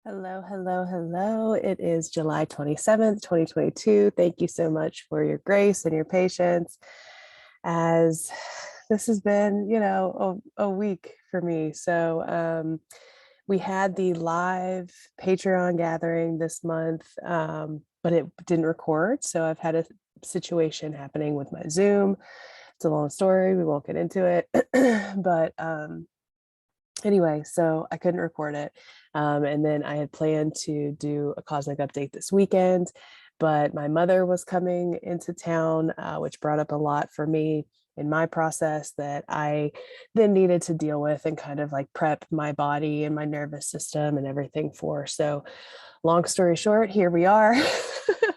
Hello, hello, hello. It is July 27th, 2022. Thank you so much for your grace and your patience as this has been, a week for me. So we had the live Patreon gathering this month, but it didn't record. So I've had a situation happening with my Zoom. It's a long story. We won't get into it, but anyway, so I couldn't record it. And then I had planned to do a cosmic update this weekend, but my mother was coming into town, which brought up a lot for me in my process that I then needed to deal with and kind of like prep my body and my nervous system and everything for. So long story short, here we are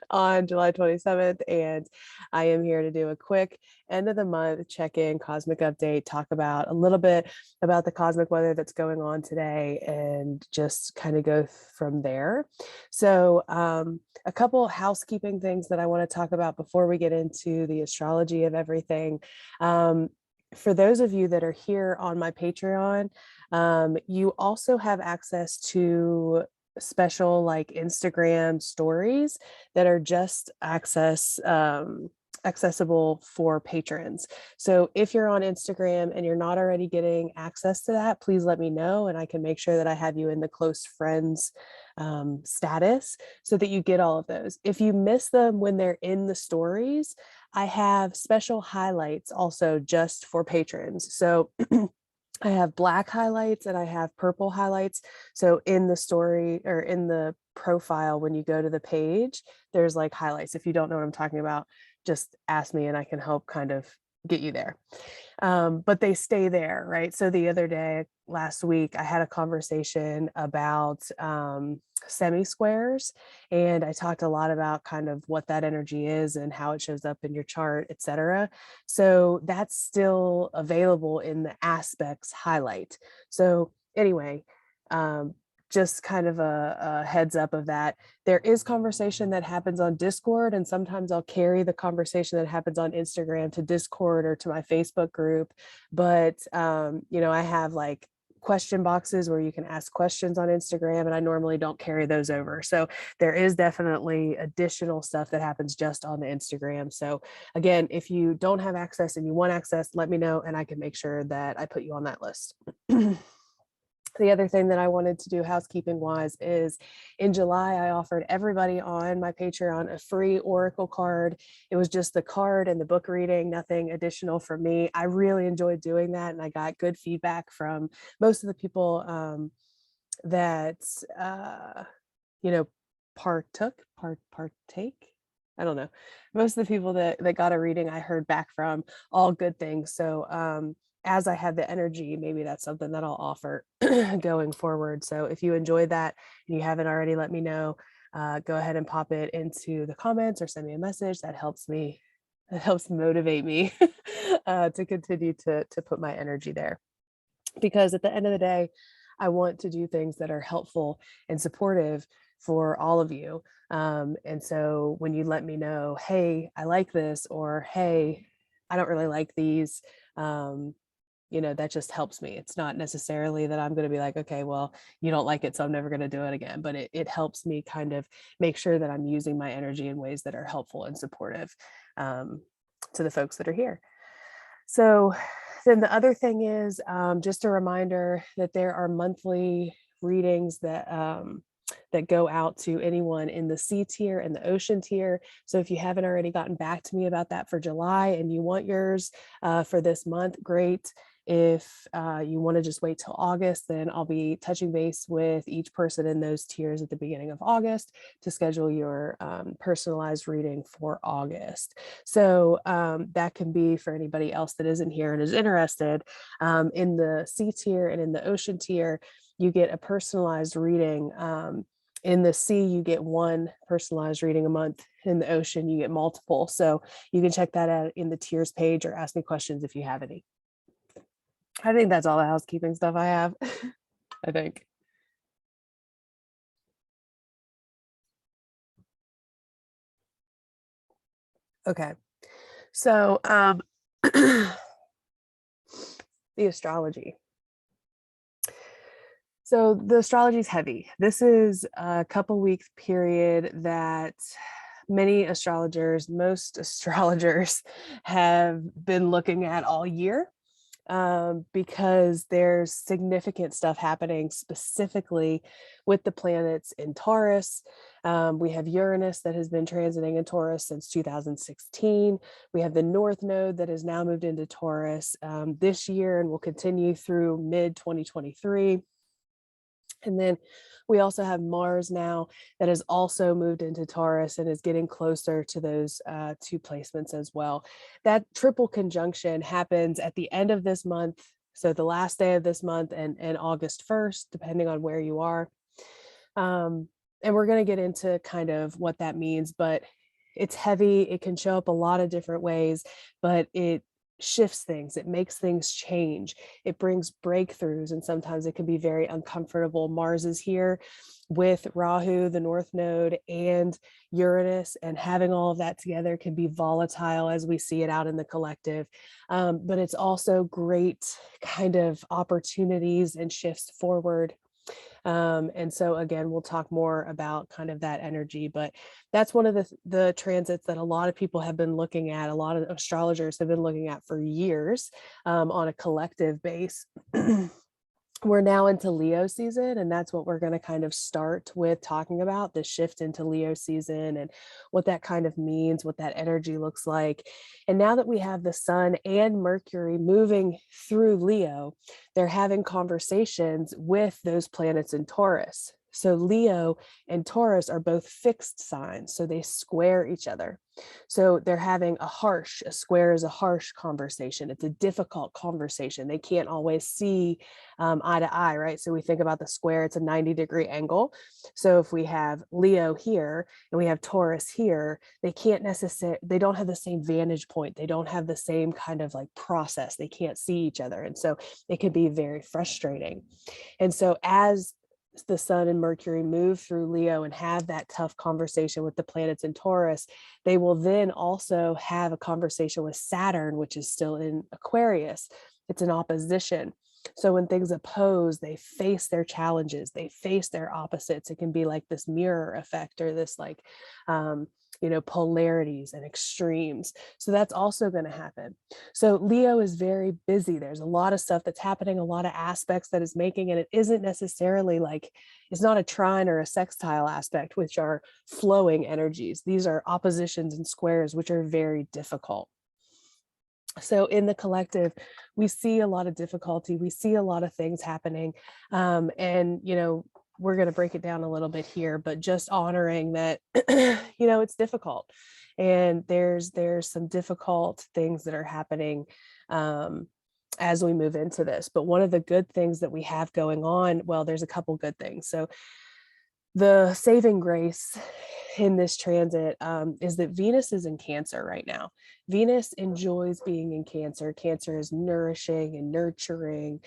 on July 27th, and I am here to do a quick end of the month check-in, cosmic update, talk about a little bit about the cosmic weather that's going on today, and just kind of go from there. So a couple housekeeping things that I want to talk about before we get into the astrology of everything. For those of you that are here on my Patreon, you also have access to special like Instagram stories that are just accessible for patrons. So if you're on Instagram and you're not already getting access to that, please let me know and I can make sure that I have you in the close friends status so that you get all of those. If you miss them when they're in the stories, I have special highlights also just for patrons. So I have black highlights and I have purple highlights. So in the story or in the profile, when you go to the page, there's like highlights. If you don't know what I'm talking about, just ask me and I can help kind of get you there. But they stay there, right? So the other day, last week, I had a conversation about semi-squares, and I talked a lot about kind of what that energy is and how it shows up in your chart, etc. So that's still available in the aspects highlight. So anyway, just kind of a heads up of that. There is conversation that happens on Discord, and sometimes I'll carry the conversation that happens on Instagram to Discord or to my Facebook group. But, I have like question boxes where you can ask questions on Instagram, and I normally don't carry those over. So there is definitely additional stuff that happens just on the Instagram. So again, if you don't have access and you want access, let me know and I can make sure that I put you on that list. The other thing that I wanted to do housekeeping wise is in July, I offered everybody on my Patreon a free Oracle card. It was just the card and the book reading, nothing additional for me. I really enjoyed doing that. And I got good feedback from most of the people that, partake. I don't know. Most of the people that got a reading, I heard back from all good things. So, as I have the energy, maybe that's something that I'll offer going forward. So if you enjoyed that and you haven't already, let me know. Go ahead and pop it into the comments or send me a message. That helps me. That helps motivate me to continue to put my energy there. Because at the end of the day, I want to do things that are helpful and supportive for all of you. And so when you let me know, hey, I like this, or hey, I don't really like these, that just helps me. It's not necessarily that I'm going to be like, okay, well, you don't like it, so I'm never going to do it again. But it helps me kind of make sure that I'm using my energy in ways that are helpful and supportive to the folks that are here. So then the other thing is just a reminder that there are monthly readings that go out to anyone in the C tier and the ocean tier. So if you haven't already gotten back to me about that for July and you want yours for this month, great. If you want to just wait till August, then I'll be touching base with each person in those tiers at the beginning of August to schedule your personalized reading for August. So that can be for anybody else that isn't here and is interested. In the C tier and in the ocean tier, you get a personalized reading. In the sea, you get one personalized reading a month. In the ocean, you get multiple. So you can check that out in the tiers page or ask me questions if you have any. I think that's all the housekeeping stuff I have. I think. Okay. So the astrology. So the astrology is heavy. This is a couple week period that many astrologers, most astrologers have been looking at all year, because there's significant stuff happening specifically with the planets in Taurus. We have Uranus that has been transiting in Taurus since 2016. We have the North Node that has now moved into Taurus this year and will continue through mid 2023. And then we also have Mars now that has also moved into Taurus and is getting closer to those two placements as well. That triple conjunction happens at the end of this month. So the last day of this month and August 1st, depending on where you are. And we're going to get into kind of what that means, but it's heavy. It can show up a lot of different ways, but it shifts things. It makes things change. It brings breakthroughs, and sometimes it can be very uncomfortable. Mars is here with Rahu, the North Node, and Uranus, and having all of that together can be volatile as we see it out in the collective. But it's also great kind of opportunities and shifts forward. And so again, we'll talk more about kind of that energy, but that's one of the transits that a lot of people have been looking at, a lot of astrologers have been looking at for years, on a collective base. We're now into Leo season, and that's what we're going to kind of start with talking about, the shift into Leo season and what that kind of means, what that energy looks like. And now that we have the Sun and Mercury moving through Leo, they're having conversations with those planets in Taurus. So Leo and Taurus are both fixed signs, so they square each other. So they're having a square is a harsh conversation. It's a difficult conversation. They can't always see eye to eye, right? So we think about the square, it's a 90-degree angle. So if we have Leo here and we have Taurus here, they don't have the same vantage point. They don't have the same kind of like process. They can't see each other. And so it can be very frustrating. And so as the Sun and Mercury move through Leo and have that tough conversation with the planets in Taurus, they will then also have a conversation with Saturn, which is still in Aquarius. It's an opposition. So when things oppose, they face their challenges, they face their opposites. It can be like this mirror effect, or this like, polarities and extremes. So that's also going to happen. So Leo is very busy. There's a lot of stuff that's happening, a lot of aspects that is making, and it isn't necessarily like, it's not a trine or a sextile aspect, which are flowing energies. These are oppositions and squares, which are very difficult. So in the collective, we see a lot of difficulty. We see a lot of things happening. And, we're going to break it down a little bit here, but just honoring that, it's difficult. And there's some difficult things that are happening as we move into this. But one of the good things that we have going on, well, there's a couple good things. So the saving grace in this transit is that Venus is in Cancer right now. Venus enjoys being in Cancer. Cancer is nourishing and nurturing.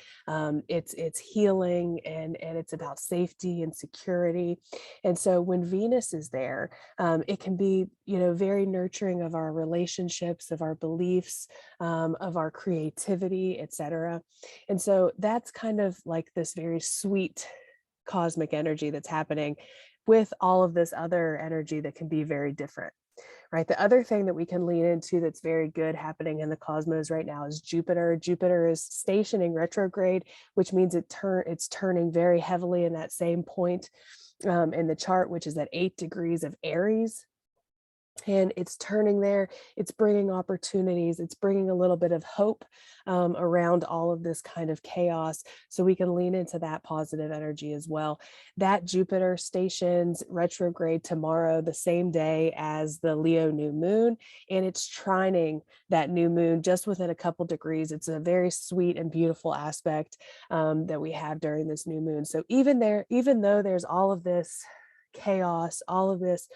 It's healing, and it's about safety and security. And so when Venus is there, it can be, very nurturing of our relationships, of our beliefs, of our creativity, etc. And so that's kind of like this very sweet cosmic energy that's happening with all of this other energy that can be very different, right? The other thing that we can lean into that's very good happening in the cosmos right now is Jupiter. Jupiter is stationing retrograde, which means it's turning very heavily in that same point in the chart, which is at 8 degrees of Aries. And it's turning there, it's bringing opportunities, it's bringing a little bit of hope around all of this kind of chaos. So we can lean into that positive energy as well. That Jupiter stations retrograde tomorrow, the same day as the Leo new moon, and it's trining that new moon just within a couple degrees. It's a very sweet and beautiful aspect that we have during this new moon. So even though there's all of this chaos, all of this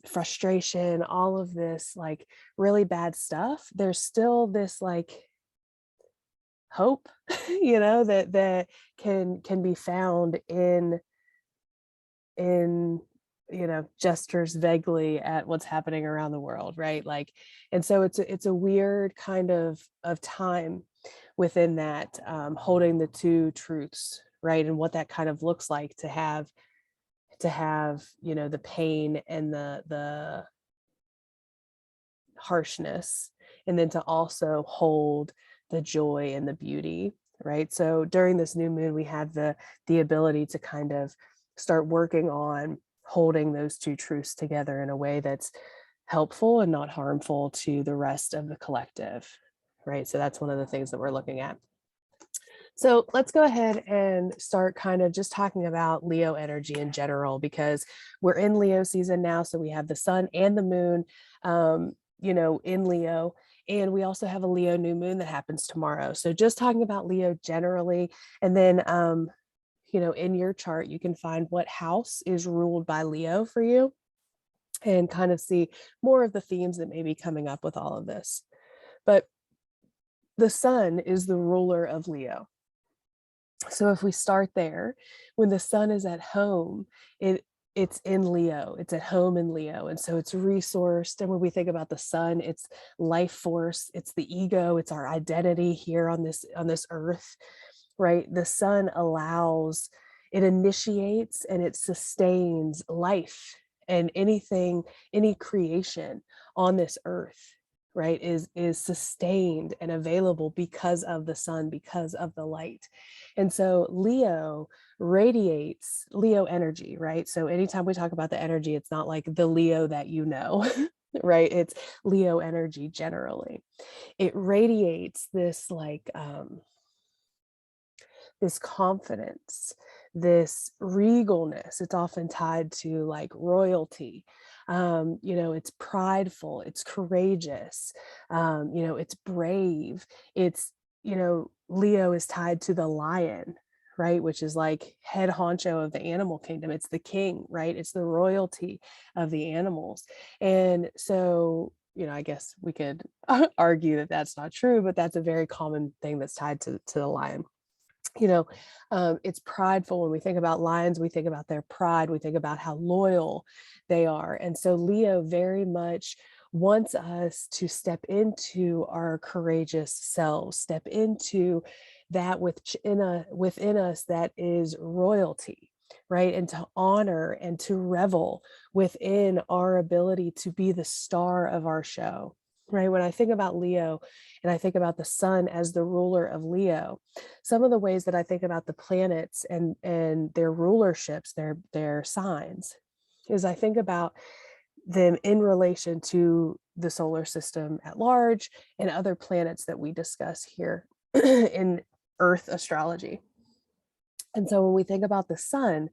frustration, all of this like really bad stuff, there's still this like hope, that can be found in gestures vaguely at what's happening around the world, right? Like, and so it's a weird kind of time within that, holding the two truths, right? And what that kind of looks like to have, you know, the pain and the harshness, and then to also hold the joy and the beauty, right? So during this new moon, we have the ability to kind of start working on holding those two truths together in a way that's helpful and not harmful to the rest of the collective, right? So that's one of the things that we're looking at. So let's go ahead and start kind of just talking about Leo energy in general, because we're in Leo season now. So we have the sun and the moon, you know, in Leo. And we also have a Leo new moon that happens tomorrow. So just talking about Leo generally, and then, you know, in your chart, you can find what house is ruled by Leo for you and kind of see more of the themes that may be coming up with all of this. But the sun is the ruler of Leo. So if we start there, when the sun is at home, it's in Leo, it's at home in Leo. And so it's resourced. And when we think about the sun, it's life force, it's the ego, it's our identity here on this earth, right? The sun allows, it initiates and it sustains life and anything, any creation on this earth, right, is sustained and available because of the sun, because of the light. And so Leo radiates Leo energy, right? So anytime we talk about the energy, it's not like the Leo that you know, right? It's Leo energy generally. It radiates this like this confidence, this regalness. It's often tied to like royalty. You know, it's prideful, it's courageous, you know, it's brave. It's, you know, Leo is tied to the lion, right? Which is like head honcho of the animal kingdom. It's the king, right? It's the royalty of the animals. And so, you know, I guess we could argue that that's not true, but that's a very common thing that's tied to the lion. You know, it's prideful. When we think about lions, we think about their pride, we think about how loyal they are. And so Leo very much wants us to step into our courageous selves, step into that within us that is royalty, right? And to honor and to revel within our ability to be the star of our show, right? When I think about Leo and I think about the sun as the ruler of Leo, some of the ways that I think about the planets and their rulerships, their signs, is I think about them in relation to the solar system at large and other planets that we discuss here in Earth astrology. And so when we think about the sun,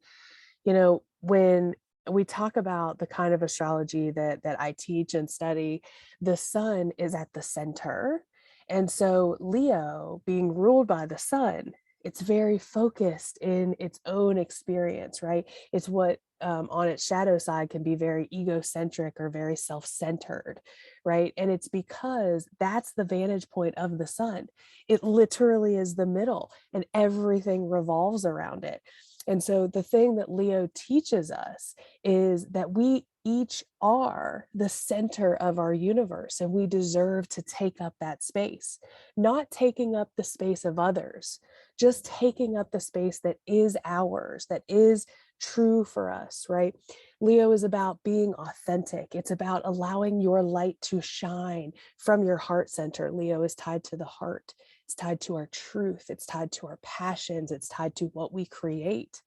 you know, when we talk about the kind of astrology that I teach and study, the sun is at the center. And so Leo being ruled by the sun, it's very focused in its own experience, right? It's what on its shadow side can be very egocentric or very self-centered, right? And it's because that's the vantage point of the sun. It literally is the middle and everything revolves around it. And so the thing that Leo teaches us is that we each are the center of our universe and we deserve to take up that space, not taking up the space of others, just taking up the space that is ours, that is true for us, right? Leo is about being authentic. It's about allowing your light to shine from your heart center. Leo is tied to the heart. It's tied to our truth. It's tied to our passions. It's tied to what we create.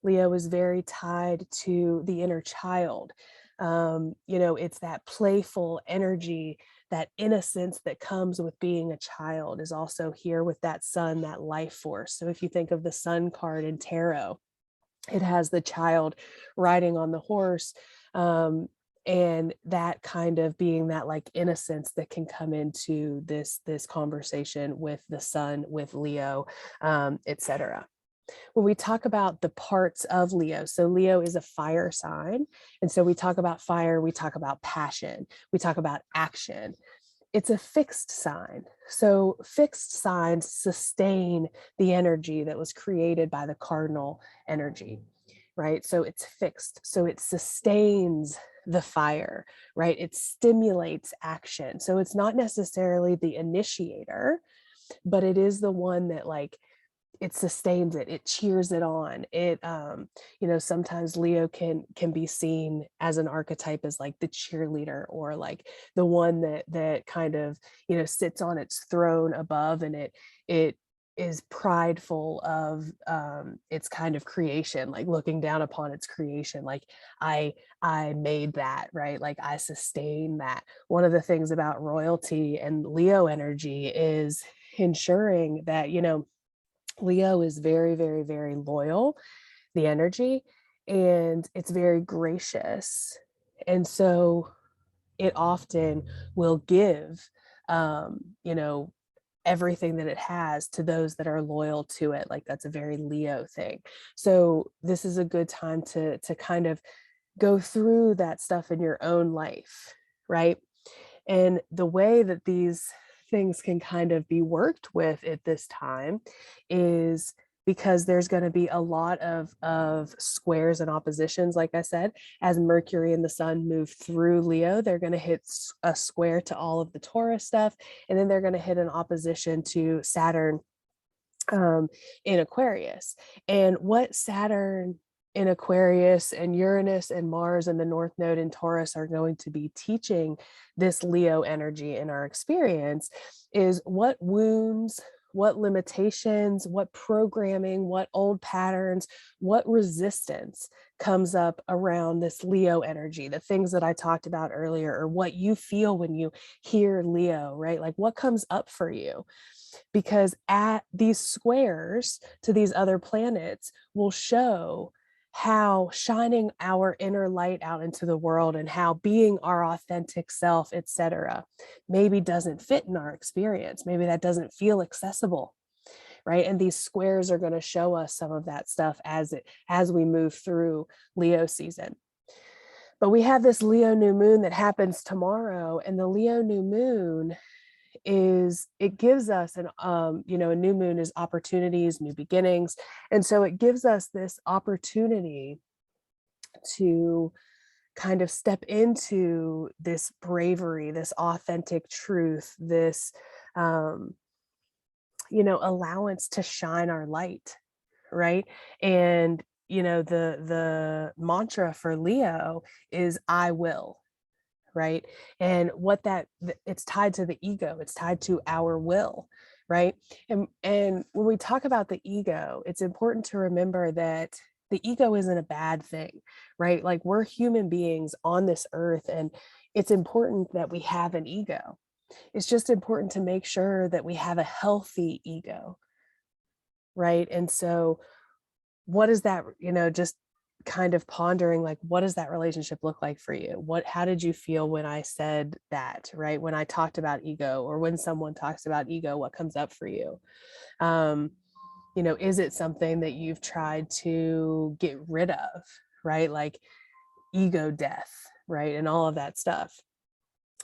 Leo is very tied to the inner child. You know, it's that playful energy, that innocence that comes with being a child is also here with that sun, that life force. So if you think of the sun card in tarot, it has the child riding on the horse, and that kind of being that like innocence that can come into this conversation with the sun, with Leo, etc. When we talk about the parts of Leo, so Leo is a fire sign. And so we talk about fire, we talk about passion, we talk about action. It's a fixed sign. So fixed signs sustain the energy that was created by the cardinal energy, right? So it's fixed. So it sustains the fire, right? It stimulates action. So it's not necessarily the initiator, but it is the one that like it sustains it, it cheers it on. It you know, sometimes Leo can be seen as an archetype as like the cheerleader, or like the one that kind of, you know, sits on its throne above, and it is prideful of its kind of creation, like looking down upon its creation, like I made that, right? Like I sustain that. One of the things about royalty and Leo energy is ensuring that, you know, Leo is very, very, very loyal, the energy, and it's very gracious. And so it often will give, you know, everything that it has to those that are loyal to it. Like that's a very Leo thing. So this is a good time to kind of go through that stuff in your own life, right? And the way that these things can kind of be worked with at this time is because there's going to be a lot of squares and oppositions. Like I said, as Mercury and the Sun move through Leo, they're going to hit a square to all of the Taurus stuff, and then they're going to hit an opposition to Saturn in Aquarius. And what Saturn in Aquarius and Uranus and Mars and the North Node in Taurus are going to be teaching this Leo energy in our experience is what wounds, what limitations, what programming, what old patterns, what resistance comes up around this Leo energy, the things that I talked about earlier, or what you feel when you hear Leo, right? Like what comes up for you? Because at these squares to these other planets will show how shining our inner light out into the world and how being our authentic self, etc., maybe doesn't fit in our experience. Maybe that doesn't feel accessible, right? And these squares are going to show us some of that stuff as we move through Leo season. But we have this Leo new moon that happens tomorrow, and the Leo new moon it gives us an you know, a new moon is opportunities, new beginnings, and so it gives us this opportunity to kind of step into this bravery, this authentic truth, this you know, allowance to shine our light, right? And you know, the mantra for Leo is I will, right? And what that, it's tied to the ego, it's tied to our will, right? And when we talk about the ego, it's important to remember that the ego isn't a bad thing, right? Like we're human beings on this earth, and it's important that we have an ego. It's just important to make sure that we have a healthy ego, right? And so what is that, you know, just kind of pondering, like, what does that relationship look like for you? How did you feel when I said that, right? When I talked about ego, or when someone talks about ego, what comes up for you? You know, is it something that you've tried to get rid of, right? Like ego death, right? And all of that stuff.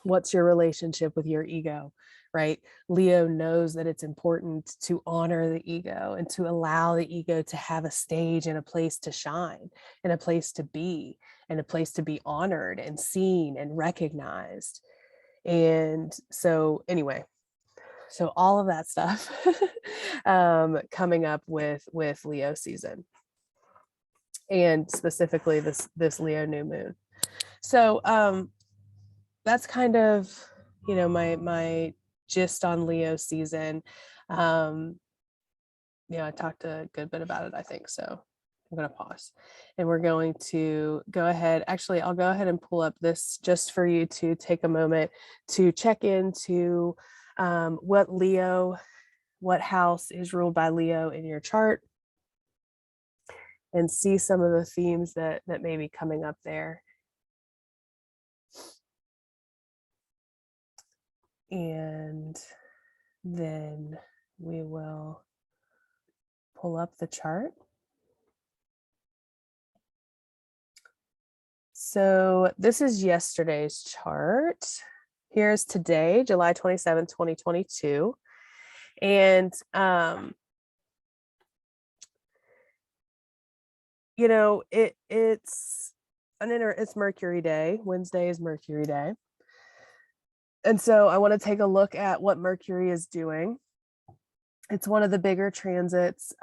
What's your relationship with your ego, right? Leo knows that it's important to honor the ego and to allow the ego to have a stage and a place to shine, and a place to be, and a place to be honored and seen and recognized. And so anyway, so all of that stuff coming up with Leo season, and specifically this Leo new moon. So that's kind of, you know, my gist on Leo season. Yeah, I talked a good bit about it, I think. So I'm going to pause, and we're going to go ahead. Actually, I'll go ahead and pull up this just for you to take a moment to check into what house is ruled by Leo in your chart, and see some of the themes that may be coming up there. And then we will pull up the chart. So this is yesterday's chart. Here's today, July 27th, 2022. And, you know, it's Mercury Day. Wednesday is Mercury Day. And so I want to take a look at what Mercury is doing. It's one of the bigger transits.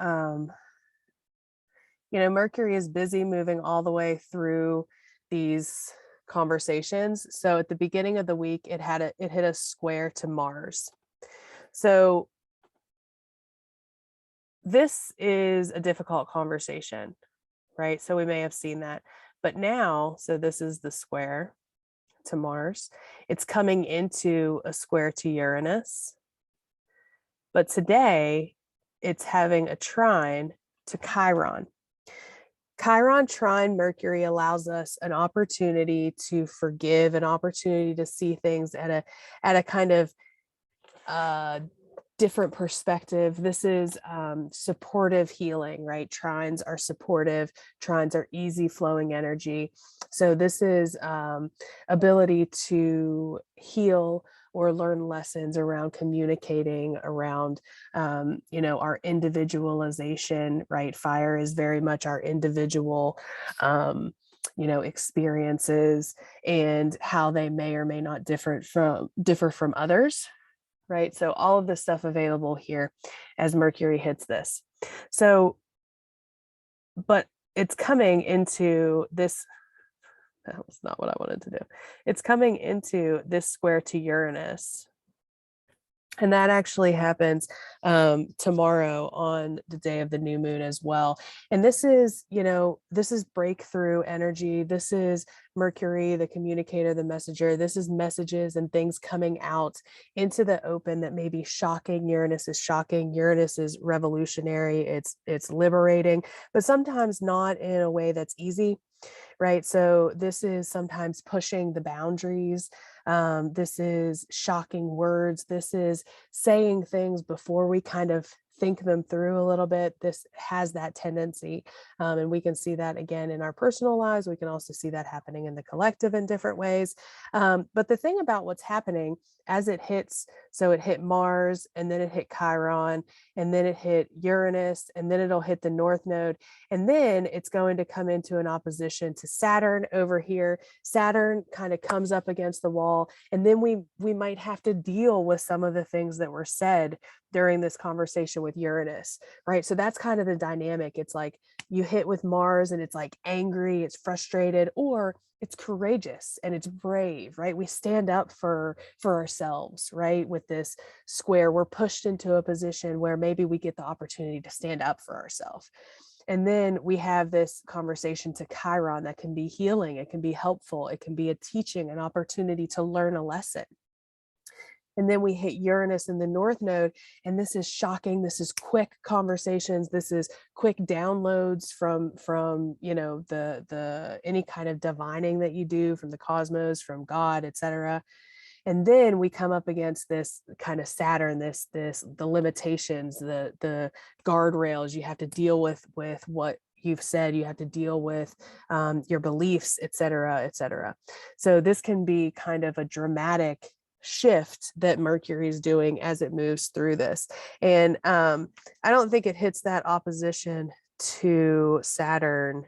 Mercury is busy moving all the way through these conversations. So at the beginning of the week, it hit a square to Mars. So this is a difficult conversation, right? So we may have seen that. But now, so this is the square to Mars. It's coming into a square to Uranus. But today, it's having a trine to Chiron. Chiron trine Mercury allows us an opportunity to forgive, an opportunity to see things at a kind of different perspective. This is supportive healing, right? Trines are supportive. Trines are easy flowing energy. So this is ability to heal or learn lessons around communicating, around, our individualization, right? Fire is very much our individual, experiences and how they may or may not differ from others, right? So all of this stuff available here as Mercury hits this. So, but it's coming into this. That was not what I wanted to do. It's coming into this square to Uranus. And that actually happens tomorrow on the day of the new moon as well. And this is, this is breakthrough energy. This is Mercury, the communicator, the messenger. This is messages and things coming out into the open that may be shocking. Uranus is shocking. Uranus is revolutionary. It's liberating, but sometimes not in a way that's easy, right? So this is sometimes pushing the boundaries. This is shocking words. This is saying things before we kind of think them through a little bit. This has that tendency. And we can see that again in our personal lives. We can also see that happening in the collective in different ways. But the thing about what's happening as it hits, so it hit Mars, and then it hit Chiron, and then it hit Uranus, and then it'll hit the North Node. And then it's going to come into an opposition to Saturn over here. Saturn kind of comes up against the wall. And then we might have to deal with some of the things that were said during this conversation with Uranus, right? So that's kind of the dynamic. It's like you hit with Mars and it's like angry, it's frustrated, or it's courageous and it's brave, right? We stand up for ourselves, right? With this square, we're pushed into a position where maybe we get the opportunity to stand up for ourselves. And then we have this conversation to Chiron that can be healing, it can be helpful, it can be a teaching, an opportunity to learn a lesson. And then we hit Uranus in the North Node, and this is shocking. This is quick conversations. This is quick downloads from the any kind of divining that you do from the cosmos, from God, etc. And then we come up against this kind of Saturn, the limitations, the guardrails. You have to deal with what you've said. You have to deal with your beliefs, etc., etc. So this can be kind of a dramatic shift that Mercury is doing as it moves through this. And I don't think it hits that opposition to Saturn.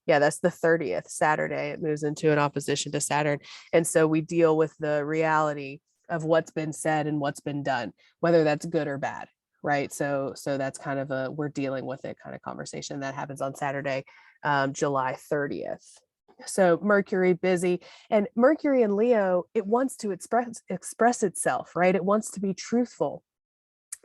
Yeah, that's the 30th Saturday. It moves into an opposition to Saturn. And so we deal with the reality of what's been said and what's been done, whether that's good or bad, right? So that's kind of a we're dealing with it kind of conversation that happens on Saturday, July 30th. So Mercury busy, and Mercury in Leo, it wants to express itself, right? It wants to be truthful.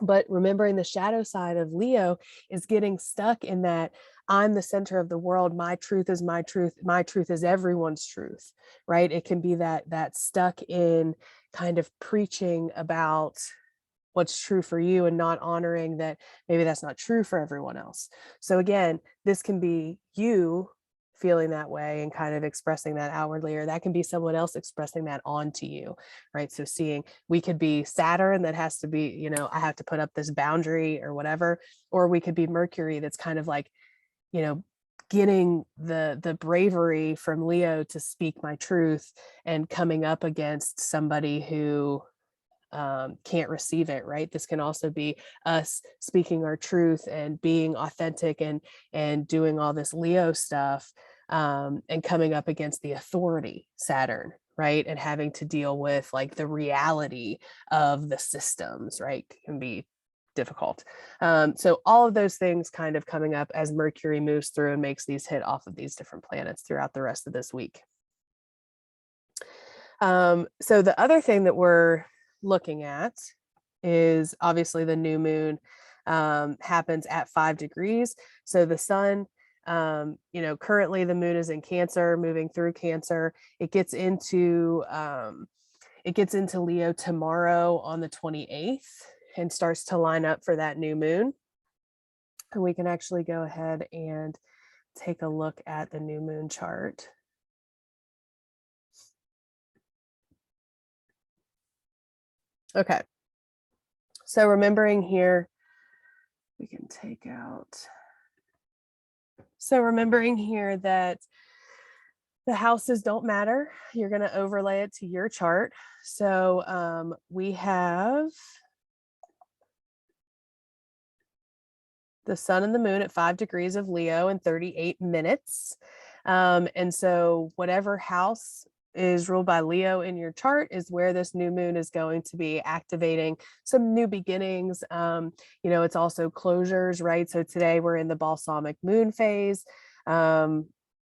But remembering the shadow side of Leo is getting stuck in that I'm the center of the world. My truth is my truth. My truth is everyone's truth, right? It can be that stuck in kind of preaching about what's true for you and not honoring that maybe that's not true for everyone else. So again, this can be you feeling that way and kind of expressing that outwardly, or that can be someone else expressing that onto you, right? So we could be Saturn that has to be, I have to put up this boundary or whatever, or we could be Mercury that's kind of like, getting the bravery from Leo to speak my truth and coming up against somebody who can't receive it, right? This can also be us speaking our truth and being authentic and doing all this Leo stuff, and coming up against the authority Saturn, right? And having to deal with like the reality of the systems, right? Can be difficult. So all of those things kind of coming up as Mercury moves through and makes these hit off of these different planets throughout the rest of this week. So the other thing that we're looking at is obviously the new moon happens at 5 degrees. So the sun, currently the moon is in Cancer, moving through Cancer. It gets into Leo tomorrow on the 28th and starts to line up for that new moon. And we can actually go ahead and take a look at the new moon chart. Okay. So remembering here, we can take out. So remembering here that the houses don't matter. You're going to overlay it to your chart. So we have the sun and the moon at 5 degrees of Leo in 38 minutes. And so whatever house is ruled by Leo in your chart is where this new moon is going to be activating some new beginnings. It's also closures, right? So today we're in the balsamic moon phase,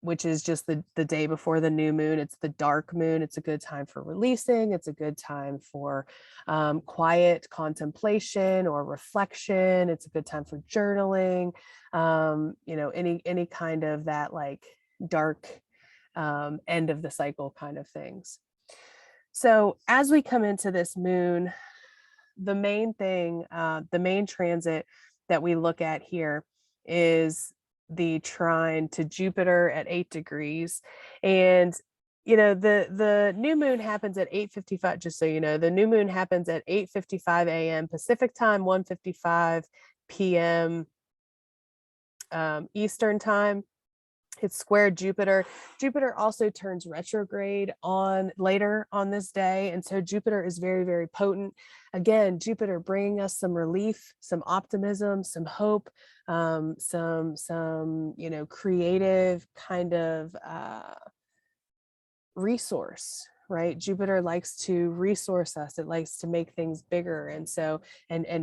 which is just the day before the new moon. It's the dark moon. It's a good time for releasing. It's a good time for quiet contemplation or reflection. It's a good time for journaling. Any kind of that like dark end of the cycle kind of things. So as we come into this moon, the main thing, the main transit that we look at here is the trine to Jupiter at 8 degrees. And the new moon happens at 8:55, just so you know. The new moon happens at 8:55 a.m. Pacific time, 1:55 p.m. Eastern time. It's square Jupiter. Jupiter also turns retrograde later on this day. And so Jupiter is very, very potent. Again, Jupiter bringing us some relief, some optimism, some hope, some creative kind of resource, right? Jupiter likes to resource us. It likes to make things bigger and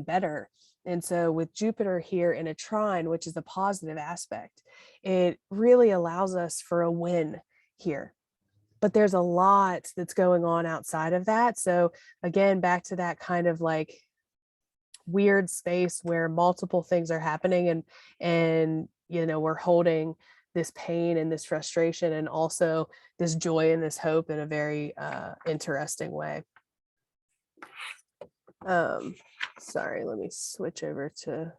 better. And so with Jupiter here in a trine, which is a positive aspect, it really allows us for a win here. But there's a lot that's going on outside of that. So again, back to that kind of like weird space where multiple things are happening and we're holding this pain and this frustration and also this joy and this hope in a very interesting way. Sorry, let me switch over to.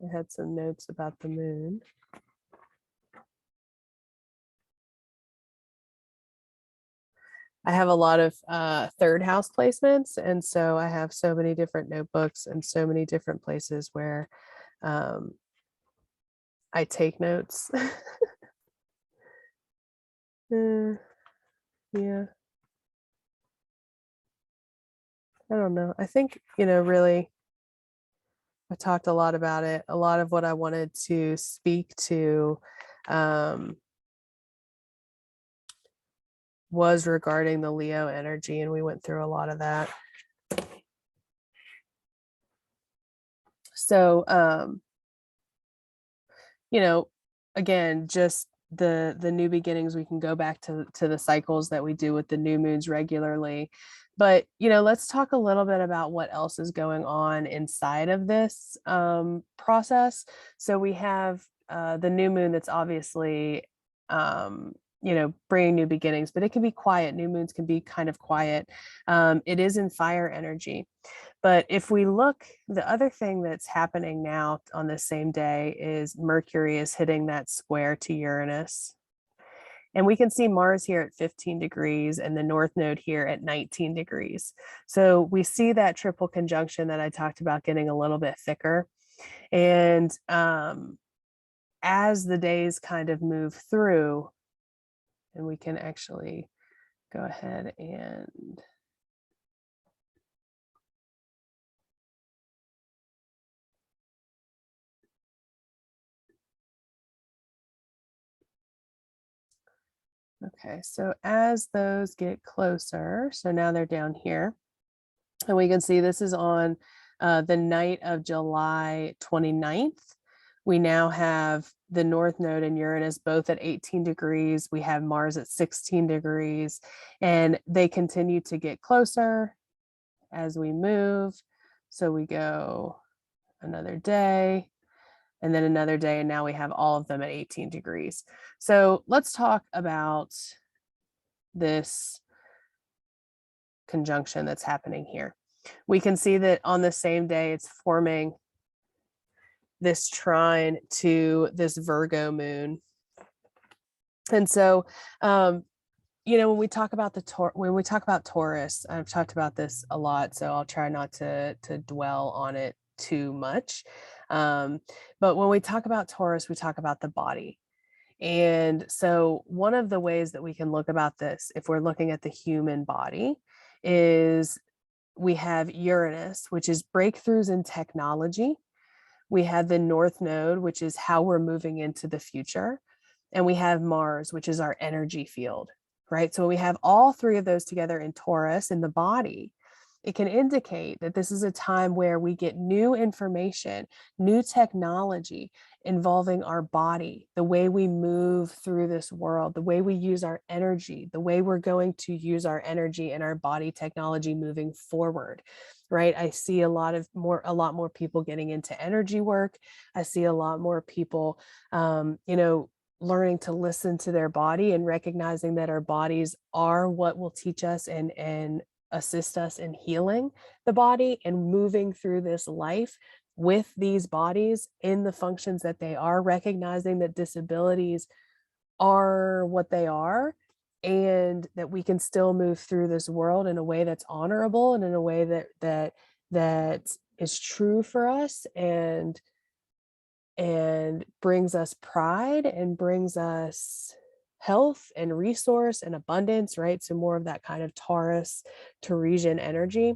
I had some notes about the moon. I have a lot of third house placements. And so I have so many different notebooks and so many different places where I take notes. Yeah. I don't know. I think, really, I talked a lot about it. A lot of what I wanted to speak to was regarding the Leo energy, and we went through a lot of that. So, again, just the new beginnings, we can go back to the cycles that we do with the new moons regularly. But, let's talk a little bit about what else is going on inside of this process. So we have the new moon that's obviously, bringing new beginnings, but it can be quiet. New moons can be kind of quiet. It is in fire energy. But if we look, the other thing that's happening now on the same day is Mercury is hitting that square to Uranus. And we can see Mars here at 15 degrees and the North Node here at 19 degrees. So we see that triple conjunction that I talked about getting a little bit thicker. And as the days kind of move through, and we can actually go ahead and Okay, so as those get closer, so now they're down here, and we can see this is on the night of July 29th. We now have the North Node and Uranus both at 18 degrees. We have Mars at 16 degrees, and they continue to get closer as we move. So we go another day, and then another day, and now we have all of them at 18 degrees. So let's talk about this conjunction that's happening here. We can see that on the same day, it's forming this trine to this Virgo moon. And so, when we talk about Taurus, I've talked about this a lot, so I'll try not to dwell on it too much. But when we talk about Taurus, we talk about the body. And so one of the ways that we can look about this, if we're looking at the human body, is we have Uranus, which is breakthroughs in technology. We have the North Node, which is how we're moving into the future. And we have Mars, which is our energy field, right? So we have all three of those together in Taurus in the body. It can indicate that this is a time where we get new information, new technology involving our body, the way we move through this world, the way we use our energy, the way we're going to use our energy and our body technology moving forward. Right. I see a lot more people getting into energy work. I see a lot more people, learning to listen to their body and recognizing that our bodies are what will teach us and assist us in healing the body and moving through this life with these bodies in the functions that they are, recognizing that disabilities are what they are and that we can still move through this world in a way that's honorable and in a way that is true for us and brings us pride and brings us health and resource and abundance, right? So more of that kind of Taurasian energy.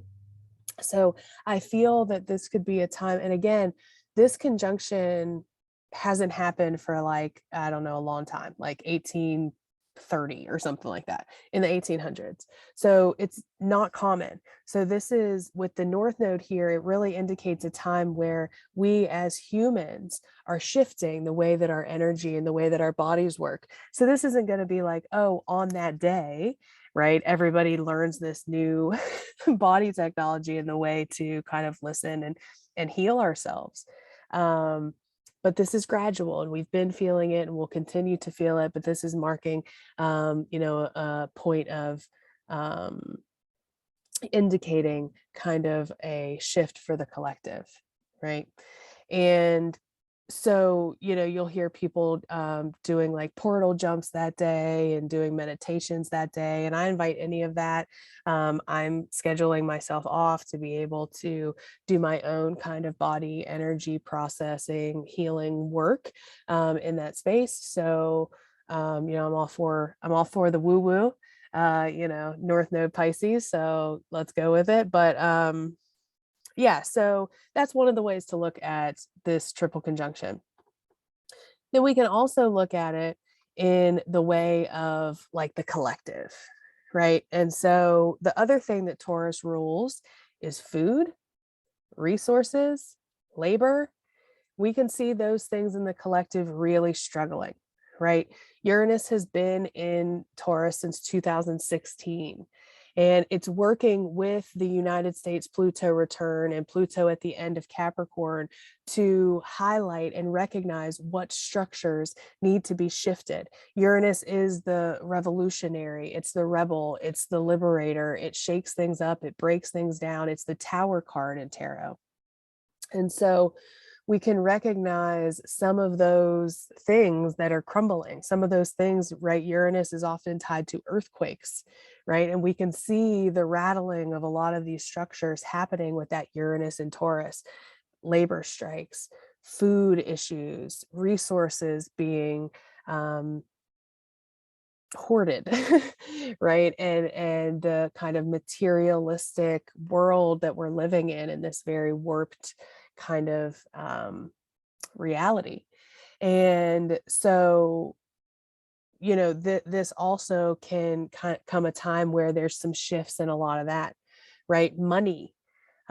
So I feel that this could be a time, and again, this conjunction hasn't happened for like, I don't know, a long time, like 1830 or something like that in the 1800s. So it's not common. So this is with the North Node here, it really indicates a time where we as humans are shifting the way that our energy and the way that our bodies work. So this isn't going to be like, oh, on that day, right, everybody learns this new body technology and the way to kind of listen and heal ourselves. But this is gradual and we've been feeling it and we'll continue to feel it. But this is marking, a point of indicating kind of a shift for the collective, right? And so, you'll hear people doing like portal jumps that day and doing meditations that day. And I invite any of that. I'm scheduling myself off to be able to do my own kind of body energy processing, healing work in that space. So, I'm all for the woo woo, North Node Pisces. So let's go with it. But yeah, so that's one of the ways to look at this triple conjunction. Then we can also look at it in the way of like the collective, right? And so the other thing that Taurus rules is food, resources, labor. We can see those things in the collective really struggling, right? Uranus has been in Taurus since 2016. And it's working with the United States Pluto return and Pluto at the end of Capricorn to highlight and recognize what structures need to be shifted. Uranus is the revolutionary, it's the rebel, it's the liberator, it shakes things up, it breaks things down, it's the Tower card in tarot. And so we can recognize some of those things that are crumbling, some of those things, right? Uranus is often tied to earthquakes, right? And we can see the rattling of a lot of these structures happening with that Uranus and Taurus, labor strikes, food issues, resources being hoarded, right? And the kind of materialistic world that we're living in this very warped kind of reality. And so this also can come a time where there's some shifts in a lot of that, right? Money.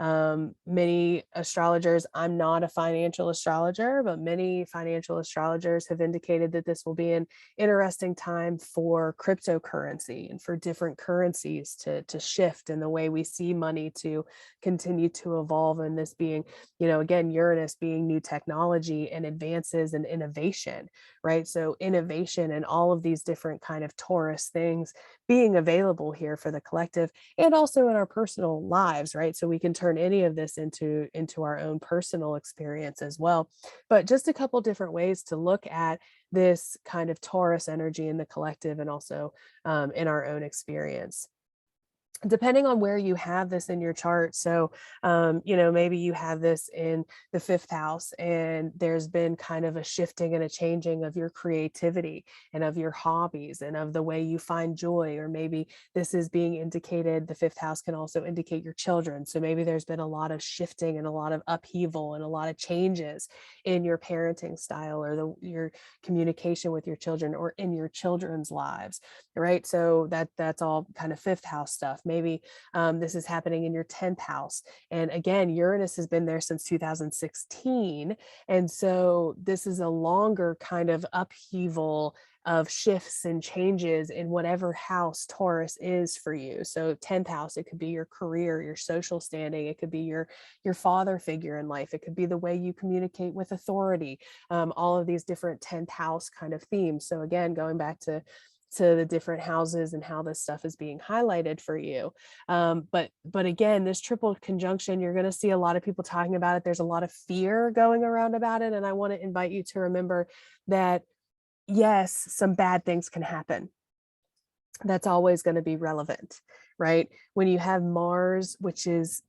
Many astrologers, I'm not a financial astrologer, but many financial astrologers have indicated that this will be an interesting time for cryptocurrency and for different currencies to shift in the way we see money to continue to evolve. And this being, again, Uranus being new technology and advances and innovation, right? So innovation and all of these different kind of Taurus things being available here for the collective and also in our personal lives, right? So we can turn any of this into our own personal experience as well. But just a couple different ways to look at this kind of Taurus energy in the collective and also in our own experience, depending on where you have this in your chart. So, maybe you have this in the fifth house and there's been kind of a shifting and a changing of your creativity and of your hobbies and of the way you find joy. Or maybe this is being indicated, the fifth house can also indicate your children. So maybe there's been a lot of shifting and a lot of upheaval and a lot of changes in your parenting style or your communication with your children or in your children's lives, right? So that's all kind of fifth house stuff. Maybe this is happening in your 10th house. And again, Uranus has been there since 2016. And so this is a longer kind of upheaval of shifts and changes in whatever house Taurus is for you. So 10th house, it could be your career, your social standing. It could be your father figure in life. It could be the way you communicate with authority. All of these different 10th house kind of themes. So again, going back to the different houses and how this stuff is being highlighted for you. But again, this triple conjunction, you're going to see a lot of people talking about it. There's a lot of fear going around about it. And I want to invite you to remember that, yes, some bad things can happen. That's always going to be relevant, right? When you have Mars, which is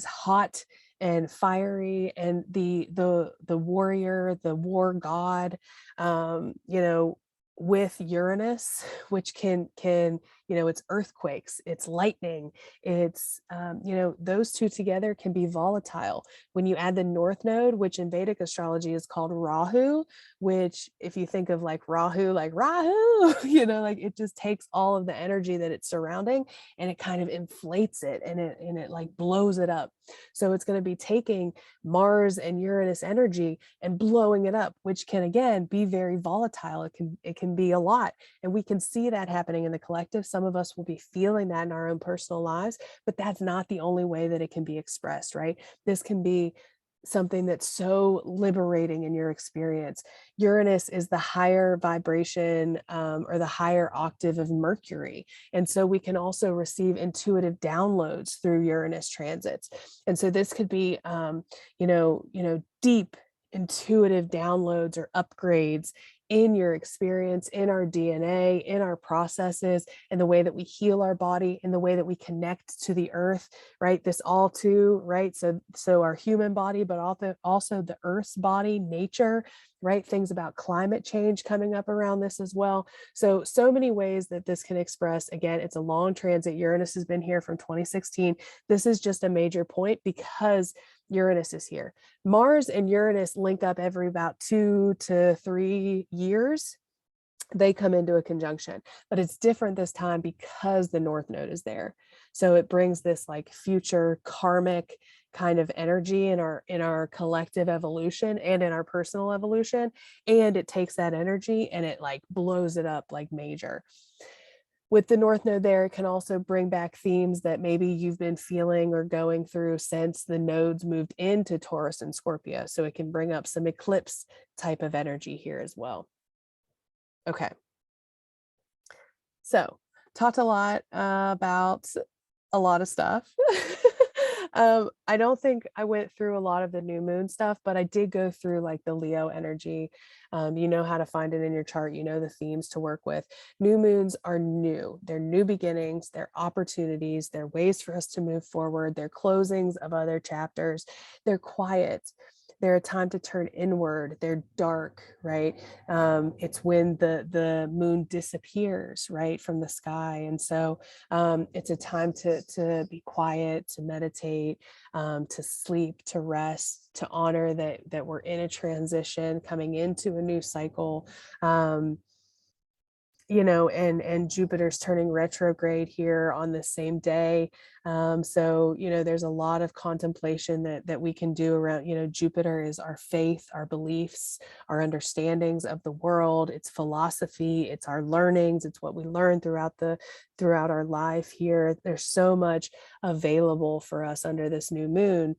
hot and fiery, and the warrior, the war god, with Uranus, which can it's earthquakes, it's lightning, it's those two together can be volatile. When you add the North Node, which in Vedic astrology is called Rahu, which if you think of like Rahu, like it just takes all of the energy that it's surrounding and it kind of inflates it and it like blows it up. So it's going to be taking Mars and Uranus energy and blowing it up, which can again be very volatile. It can be a lot. And we can see that happening in the collective. Some of us will be feeling that in our own personal lives, but that's not the only way that it can be expressed, right? This can be something that's so liberating in your experience. Uranus is the higher vibration or the higher octave of Mercury. And so we can also receive intuitive downloads through Uranus transits. And so this could be, deep intuitive downloads or upgrades in your experience, in our DNA, in our processes, in the way that we heal our body, in the way that we connect to the earth, right? This all too, right? So our human body, but also the earth's body, nature, right? Things about climate change coming up around this as well. So many ways that this can express. Again, it's a long transit. Uranus has been here from 2016. This is just a major point because Uranus is here. Mars and Uranus link up every about 2 to 3 years. They come into a conjunction, but it's different this time because the North Node is there. So it brings this like future karmic kind of energy in our collective evolution and in our personal evolution. And it takes that energy and it like blows it up like major. With the North Node there, it can also bring back themes that maybe you've been feeling or going through since the nodes moved into Taurus and Scorpio. So it can bring up some eclipse type of energy here as well. Okay. So talked a lot about a lot of stuff. I don't think I went through a lot of the new moon stuff, but I did go through like the Leo energy. You know how to find it in your chart. You know the themes to work with. New moons are new. They're new beginnings. They're opportunities. They're ways for us to move forward. They're closings of other chapters. They're quiet. They're a time to turn inward. They're dark, right? It's when the moon disappears, right, from the sky. And so it's a time to be quiet, to meditate, to sleep, to rest, to honor that we're in a transition, coming into a new cycle. and Jupiter's turning retrograde here on the same day. So, there's a lot of contemplation that we can do around, Jupiter is our faith, our beliefs, our understandings of the world, it's philosophy, it's our learnings, it's what we learn throughout our life here. There's so much available for us under this new moon,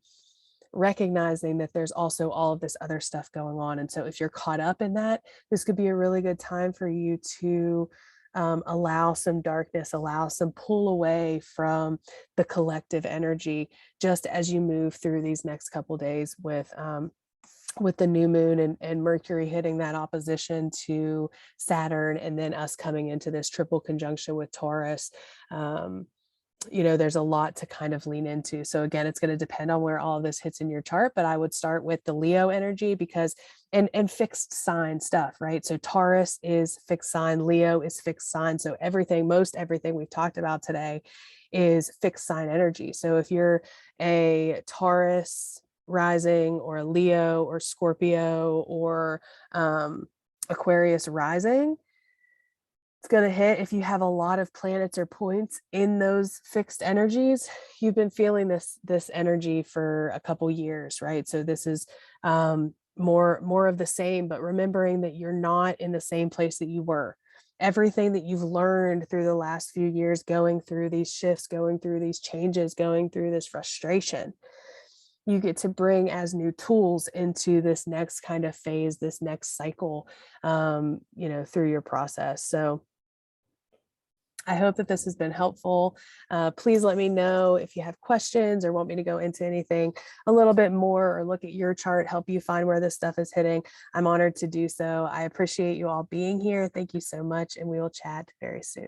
recognizing that there's also all of this other stuff going on. And so if you're caught up in that, this could be a really good time for you to allow some darkness, allow some pull away from the collective energy, just as you move through these next couple days with the new moon and Mercury hitting that opposition to Saturn, and then us coming into this triple conjunction with Taurus. There's a lot to kind of lean into. So again, it's going to depend on where all of this hits in your chart, but I would start with the Leo energy because and fixed sign stuff, right? So Taurus is fixed sign, Leo is fixed sign. So most everything we've talked about today is fixed sign energy. So if you're a Taurus rising or a Leo or Scorpio or Aquarius rising, it's going to hit if you have a lot of planets or points in those fixed energies. You've been feeling this energy for a couple years, right? So this is more of the same, but remembering that you're not in the same place that you were. Everything that you've learned through the last few years, going through these shifts, going through these changes, going through this frustration, you get to bring as new tools into this next kind of phase, this next cycle, through your process. So I hope that this has been helpful. Please let me know if you have questions or want me to go into anything a little bit more or look at your chart, help you find where this stuff is hitting. I'm honored to do so. I appreciate you all being here. Thank you so much, and we will chat very soon.